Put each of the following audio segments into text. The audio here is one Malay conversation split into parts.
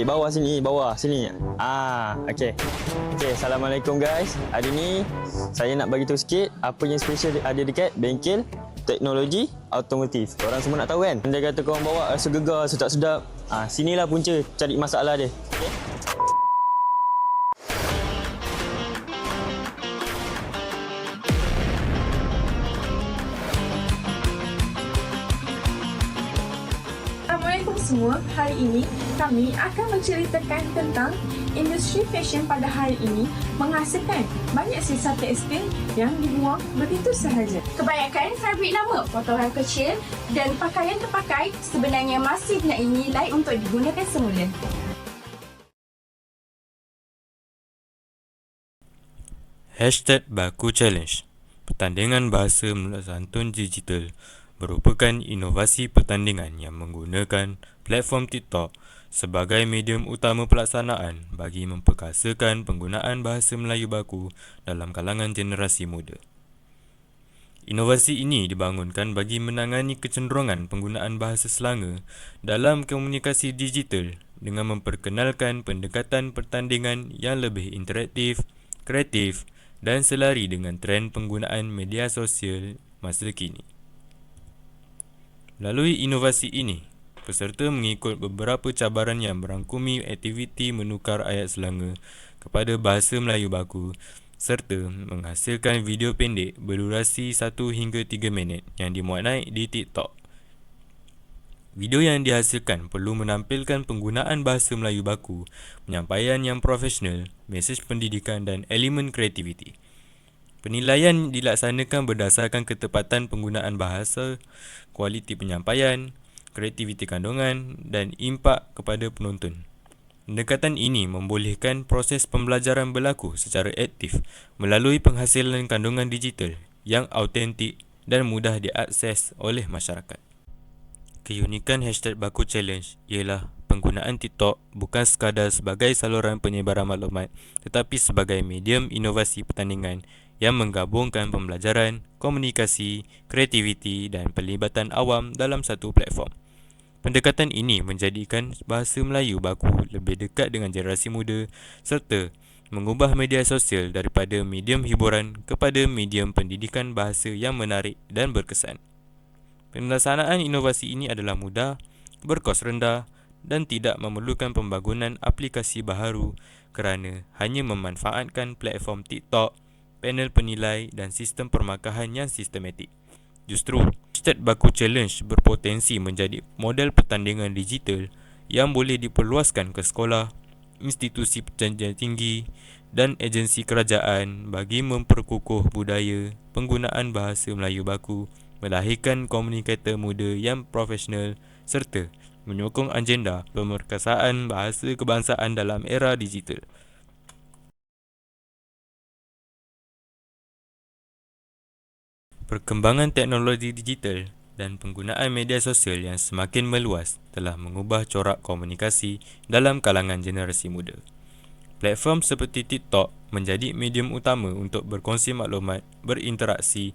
Bawah sini, bawah sini. Okey. Okey, Assalamualaikum guys. Hari ni saya nak bagi tahu sikit apa yang special ada dekat bengkel teknologi automotif. Korang semua nak tahu kan? Dia kata korang bawa rasa gegar, sedap-sedap. Sinilah punca cari masalah dia. Okay? Assalamualaikum semua. Hari ini kami akan menceritakan tentang industri fashion pada hari ini menghasilkan banyak sisa tekstil yang dibuang begitu sahaja. Kebanyakan fabrik lama, potongan kecil dan pakaian terpakai sebenarnya masih mempunyai nilai untuk digunakan semula. #Baku Challenge. Pertandingan bahasa santun digital merupakan inovasi pertandingan yang menggunakan platform TikTok sebagai medium utama pelaksanaan bagi memperkasakan penggunaan bahasa Melayu baku dalam kalangan generasi muda. Inovasi ini dibangunkan bagi menangani kecenderungan penggunaan bahasa Selangor dalam komunikasi digital dengan memperkenalkan pendekatan pertandingan yang lebih interaktif, kreatif dan selari dengan trend penggunaan media sosial masa kini. Melalui inovasi ini, peserta mengikut beberapa cabaran yang merangkumi aktiviti menukar ayat Selangor kepada bahasa Melayu baku serta menghasilkan video pendek berdurasi 1 hingga 3 minit yang dimuat naik di TikTok. Video yang dihasilkan perlu menampilkan penggunaan bahasa Melayu baku, penyampaian yang profesional, mesej pendidikan dan elemen kreativiti. Penilaian dilaksanakan berdasarkan ketepatan penggunaan bahasa, kualiti penyampaian, kreativiti kandungan dan impak kepada penonton. Pendekatan ini membolehkan proses pembelajaran berlaku secara aktif melalui penghasilan kandungan digital yang autentik dan mudah diakses oleh masyarakat. Keunikan #Baku Challenge ialah penggunaan TikTok bukan sekadar sebagai saluran penyebaran maklumat tetapi sebagai medium inovasi pertandingan yang menggabungkan pembelajaran, komunikasi, kreativiti dan pelibatan awam dalam satu platform. Pendekatan ini menjadikan bahasa Melayu baku lebih dekat dengan generasi muda serta mengubah media sosial daripada medium hiburan kepada medium pendidikan bahasa yang menarik dan berkesan. Pelaksanaan inovasi ini adalah mudah, berkos rendah dan tidak memerlukan pembangunan aplikasi baharu kerana hanya memanfaatkan platform TikTok, panel penilai dan sistem permakahan yang sistematik. Justru, #Baku Challenge berpotensi menjadi model pertandingan digital yang boleh diperluaskan ke sekolah, institusi pendidikan tinggi dan agensi kerajaan bagi memperkukuh budaya penggunaan bahasa Melayu baku, melahirkan komunikator muda yang profesional serta menyokong agenda pemerkasaan bahasa kebangsaan dalam era digital. Perkembangan teknologi digital dan penggunaan media sosial yang semakin meluas telah mengubah corak komunikasi dalam kalangan generasi muda. Platform seperti TikTok menjadi medium utama untuk berkongsi maklumat, berinteraksi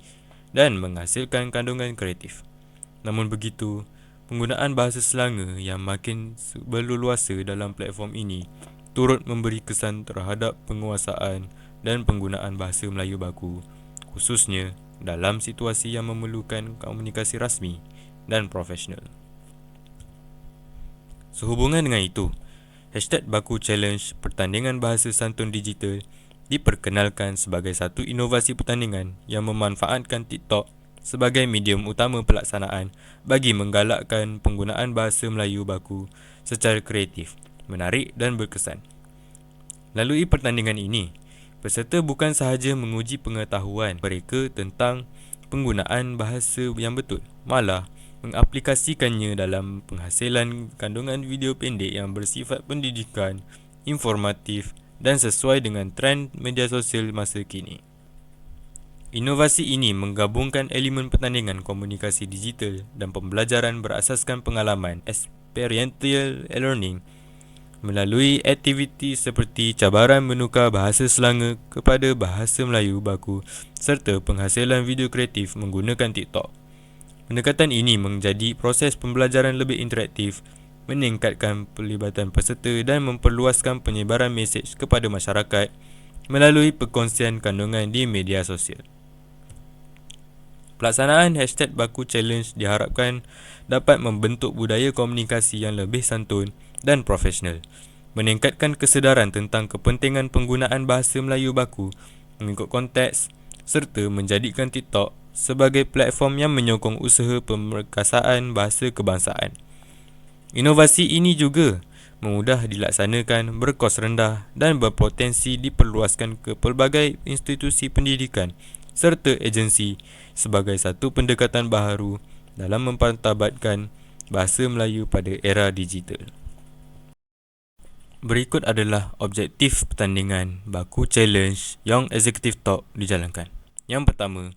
dan menghasilkan kandungan kreatif. Namun begitu, penggunaan bahasa Selangor yang makin berleluasa dalam platform ini turut memberi kesan terhadap penguasaan dan penggunaan bahasa Melayu baku, khususnya dalam situasi yang memerlukan komunikasi rasmi dan profesional. Sehubungan dengan itu, #Baku Challenge pertandingan bahasa santun digital diperkenalkan sebagai satu inovasi pertandingan yang memanfaatkan TikTok sebagai medium utama pelaksanaan bagi menggalakkan penggunaan bahasa Melayu baku secara kreatif, menarik dan berkesan. Melalui pertandingan ini, peserta bukan sahaja menguji pengetahuan mereka tentang penggunaan bahasa yang betul, malah mengaplikasikannya dalam penghasilan kandungan video pendek yang bersifat pendidikan, informatif dan sesuai dengan trend media sosial masa kini. Inovasi ini menggabungkan elemen pertandingan komunikasi digital dan pembelajaran berasaskan pengalaman experiential learning melalui aktiviti seperti cabaran menukar bahasa Selangor kepada bahasa Melayu baku serta penghasilan video kreatif menggunakan TikTok. Pendekatan ini menjadi proses pembelajaran lebih interaktif, meningkatkan pelibatan peserta dan memperluaskan penyebaran mesej kepada masyarakat melalui perkongsian kandungan di media sosial. Pelaksanaan hashtag Baku Challenge diharapkan dapat membentuk budaya komunikasi yang lebih santun dan profesional, meningkatkan kesedaran tentang kepentingan penggunaan bahasa Melayu baku mengikut konteks serta menjadikan TikTok sebagai platform yang menyokong usaha pemerkasaan bahasa kebangsaan. Inovasi ini juga mudah dilaksanakan, berkos rendah dan berpotensi diperluaskan ke pelbagai institusi pendidikan serta agensi sebagai satu pendekatan baharu dalam mempertabatkan bahasa Melayu pada era digital. Berikut adalah objektif pertandingan Baku Challenge Young Executive Talk dijalankan. Yang pertama,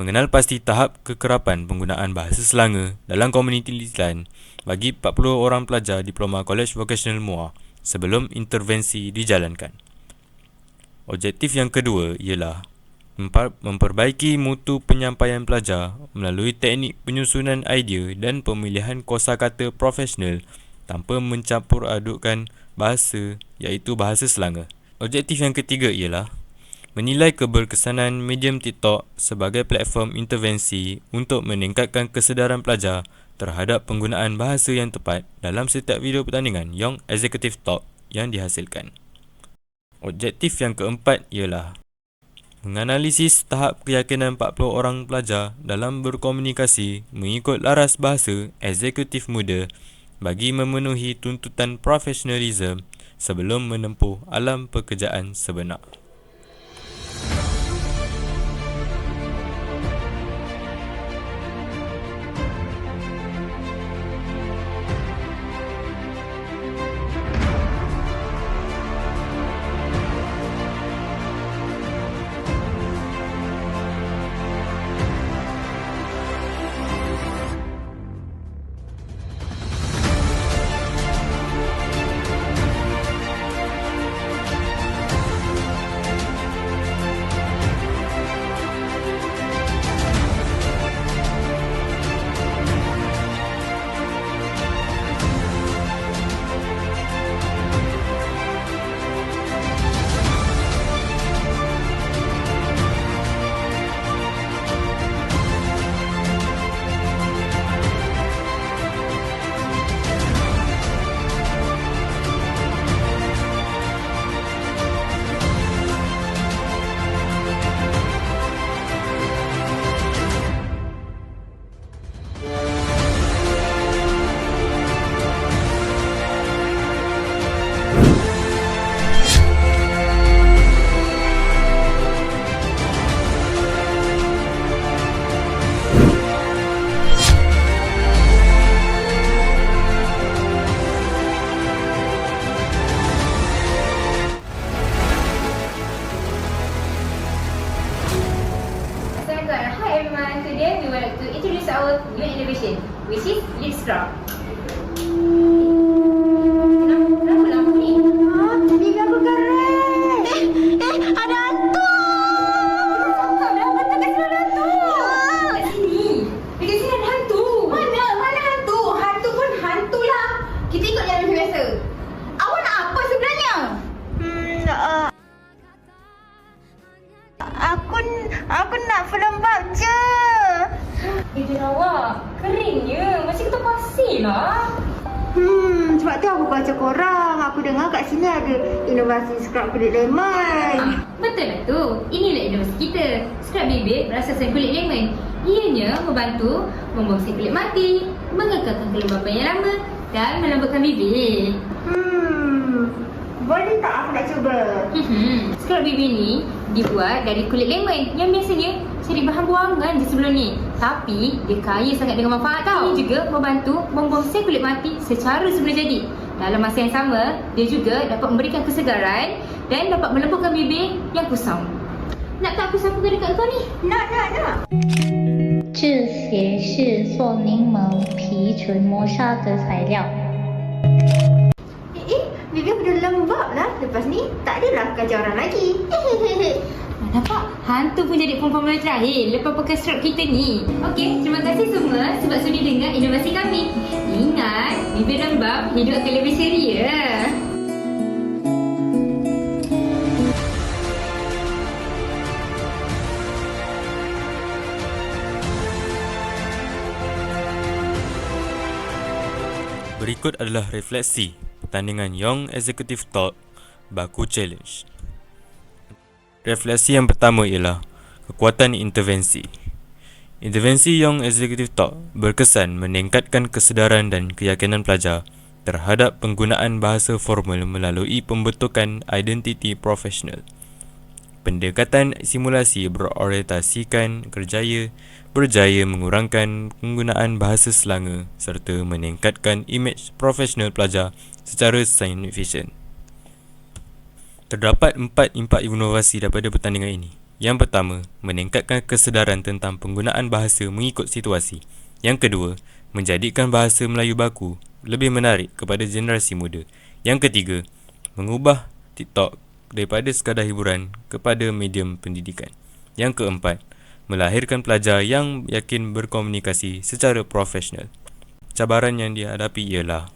mengenal pasti tahap kekerapan penggunaan bahasa Selangor dalam komuniti lisan bagi 40 orang pelajar Diploma College Vocational MUA sebelum intervensi dijalankan. Objektif yang kedua ialah memperbaiki mutu penyampaian pelajar melalui teknik penyusunan idea dan pemilihan kosakata profesional tanpa mencampur adukkan bahasa iaitu bahasa Selangor. Objektif yang ketiga ialah menilai keberkesanan medium TikTok sebagai platform intervensi untuk meningkatkan kesedaran pelajar terhadap penggunaan bahasa yang tepat dalam setiap video pertandingan Young Executive Talk yang dihasilkan. Objektif yang keempat ialah menganalisis tahap keyakinan 40 orang pelajar dalam berkomunikasi mengikut laras bahasa eksekutif muda bagi memenuhi tuntutan profesionalism sebelum menempuh alam pekerjaan sebenar. Hi everyone, today we would like to introduce our new innovation, which is lip straw. Kenapa lampu ni? Bibi aku keren. Ada hantu. Kenapa tak kasi ada hantu? Kat sini. Dekat sini ada hantu. Mana hantu? Hantu pun hantu lah. Kita ikut jalan macam biasa. Awak nak apa sebenarnya? Aku nak pelembab je. Awak keringnya. Macam kita pasir lah. Sebab tu aku baca korang. Aku dengar kat sini ada inovasi scrub kulit lemon. Betul lah tu. Inilah inovasi kita. Scrub bibir berasaskan kulit lemon. Ianya membantu membersihkan kulit mati, mengekalkan kelembapan yang lama dan melembutkan bibir. Boleh tak aku nak cuba? Scrub bibir ni dibuat dari kulit lemon yang biasanya cari bahan buangan je sebelum ni. Tapi dia kaya sangat dengan manfaat tau. Ini juga membantu membersihkan kulit mati secara sebelum jadi. Dalam masa yang sama, dia juga dapat memberikan kesegaran dan dapat melembutkan bibir yang kusam. Nak tak aku sapukan dekat kau ni? Nak. 这些是做柠檬皮唇磨砂的材料。 Bibir aku dah lembab lah. Lepas ni tak adalah kacau orang lagi. Nampak? hantu pun jadi perempuan terakhir lepas pakai strap kita ni. Okey, terima kasih semua sebab sudi dengar inovasi kami. Ingat, bibir lembab hidup akan lebih ceria. Berikut adalah refleksi pertandingan Young Executive Talk Baku Challenge. Refleksi yang pertama ialah kekuatan intervensi. Intervensi Young Executive Talk berkesan meningkatkan kesedaran dan keyakinan pelajar terhadap penggunaan bahasa formal melalui pembentukan identiti profesional. Pendekatan simulasi berorientasikan berjaya mengurangkan penggunaan bahasa selanga serta meningkatkan imej profesional pelajar secara signifikan. Terdapat 4 impak inovasi daripada pertandingan ini. Yang pertama, meningkatkan kesedaran tentang penggunaan bahasa mengikut situasi. Yang kedua, menjadikan bahasa Melayu baku lebih menarik kepada generasi muda. Yang ketiga, mengubah TikTok daripada sekadar hiburan kepada medium pendidikan. Yang keempat, melahirkan pelajar yang yakin berkomunikasi secara profesional. Cabaran yang dihadapi ialah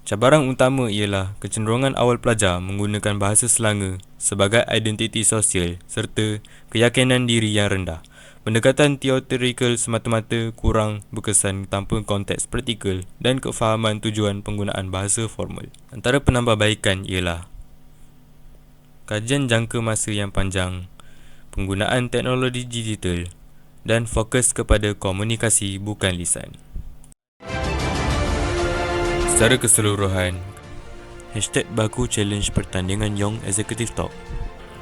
cabaran utama ialah kecenderungan awal pelajar menggunakan bahasa selanga sebagai identiti sosial serta keyakinan diri yang rendah. Pendekatan teoretikal semata-mata kurang berkesan tanpa konteks praktikal dan kefahaman tujuan penggunaan bahasa formal. Antara penambahbaikan ialah kajian jangka masa yang panjang, penggunaan teknologi digital dan fokus kepada komunikasi bukan lisan. Secara keseluruhan, #Baku Challenge pertandingan Young Executive Talk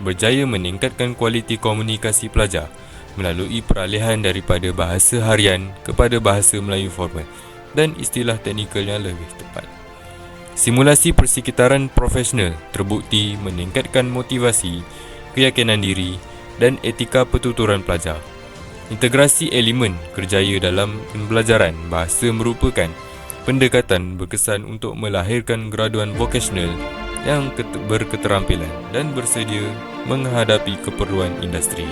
berjaya meningkatkan kualiti komunikasi pelajar melalui peralihan daripada bahasa harian kepada bahasa Melayu formal dan istilah teknikal yang lebih tepat. Simulasi persekitaran profesional terbukti meningkatkan motivasi, keyakinan diri dan etika pertuturan pelajar. Integrasi elemen kerjaya dalam pembelajaran bahasa merupakan pendekatan berkesan untuk melahirkan graduan vokasional yang berketerampilan dan bersedia menghadapi keperluan industri.